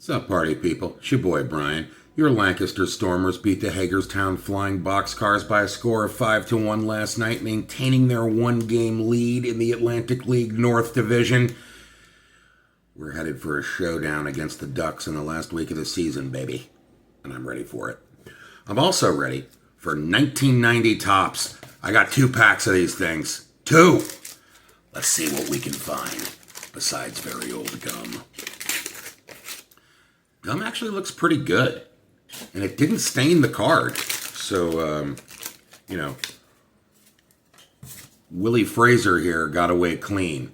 What's up, party people? It's your boy, Brian. Your Lancaster Stormers beat the Hagerstown Flying Boxcars by a score of 5-1 last night, maintaining their one-game lead in the Atlantic League North Division. We're headed for a showdown against the Ducks in the last week of the season, baby. And I'm ready for it. I'm also ready for 1990 Tops. I got 2 packs of these things. 2! Let's see what we can find, besides very old gum. Gum actually looks pretty good. And it didn't stain the card. So, Willie Fraser here got away clean.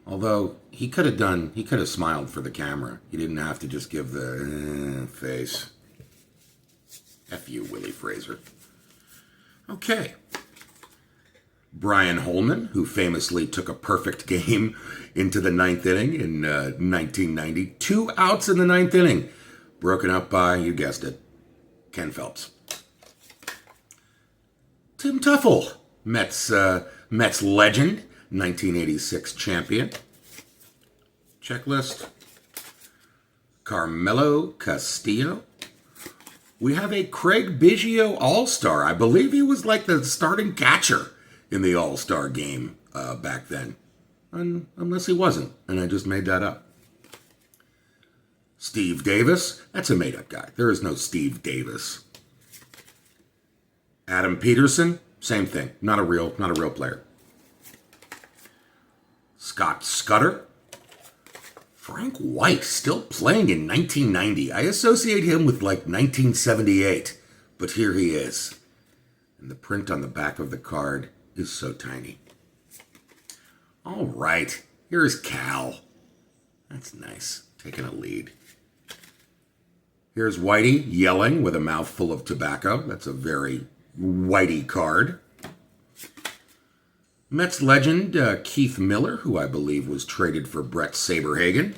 Although, he could have smiled for the camera. He didn't have to just give the face. F you, Willie Fraser. Okay. Brian Holman, who famously took a perfect game into the 9th inning in 1990. 2 outs in the 9th inning. Broken up by, you guessed it, Ken Phelps. Tim Tuffle, Mets legend, 1986 champion. Checklist. Carmelo Castillo. We have a Craig Biggio All-Star. I believe he was like the starting catcher in the All-Star game back then. Unless he wasn't, and I just made that up. Steve Davis, that's a made-up guy. There is no Steve Davis. Adam Peterson, same thing. Not a real player. Scott Scudder. Frank White, still playing in 1990. I associate him with like 1978, but here he is. And the print on the back of the card is so tiny. All right, here's Cal. That's nice, taking a lead. Here's Whitey yelling with a mouthful of tobacco. That's a very Whitey card. Mets legend Keith Miller, who I believe was traded for Brett Saberhagen.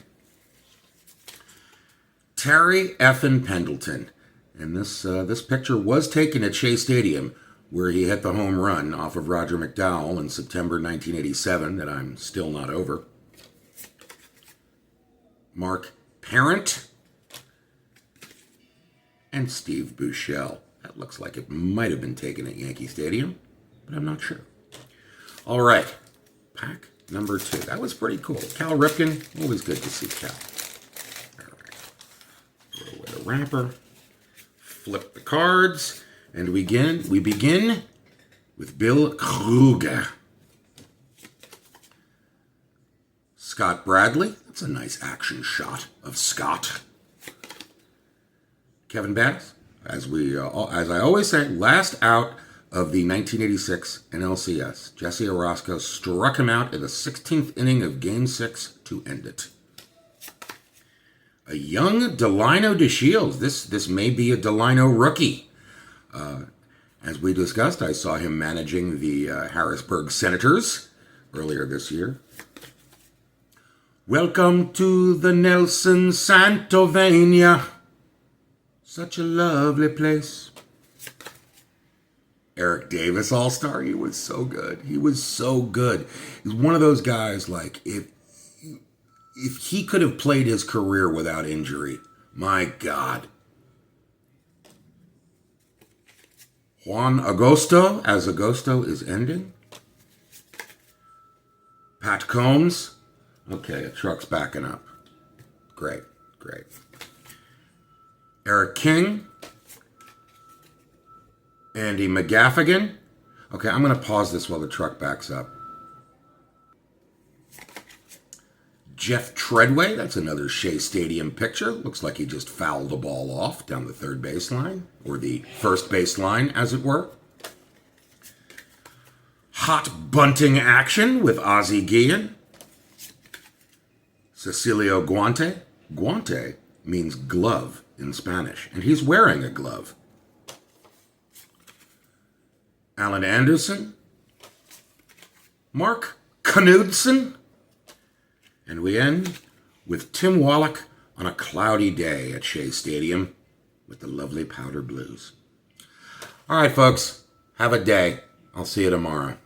Terry Effing Pendleton. And this picture was taken at Shea Stadium, where he hit the home run off of Roger McDowell in September 1987 that I'm still not over. Mark Parent. And Steve Buechele. That looks like it might have been taken at Yankee Stadium, but I'm not sure. All right, pack number 2. That was pretty cool. Cal Ripken, always good to see Cal. All right, throw away the wrapper, flip the cards, and we begin with Bill Kruger. Scott Bradley, that's a nice action shot of Scott. Kevin Bass, as I always say, last out of the 1986 NLCS. Jesse Orosco struck him out in the 16th inning of Game 6 to end it. A young Delino DeShields. This may be a Delino rookie. As we discussed, I saw him managing the Harrisburg Senators earlier this year. Welcome to the Nelson Santovania. Such a lovely place. Eric Davis All-Star, he was so good. He was so good. He's one of those guys, like, if he could have played his career without injury, my God. Juan Agosto, as Agosto is ending. Pat Combs. Okay, a truck's backing up. Great. Eric King. Andy McGaffigan. Okay, I'm going to pause this while the truck backs up. Jeff Treadway. That's another Shea Stadium picture. Looks like he just fouled the ball off down the third baseline, or the first baseline, as it were. Hot bunting action with Ozzie Guillen. Cecilio Guante. Guante means glove in Spanish, and he's wearing a glove. Alan Anderson. Mark Knudsen. And we end with Tim Wallach on a cloudy day at Shea Stadium with the lovely Powder Blues. All right, folks. Have a day. I'll see you tomorrow.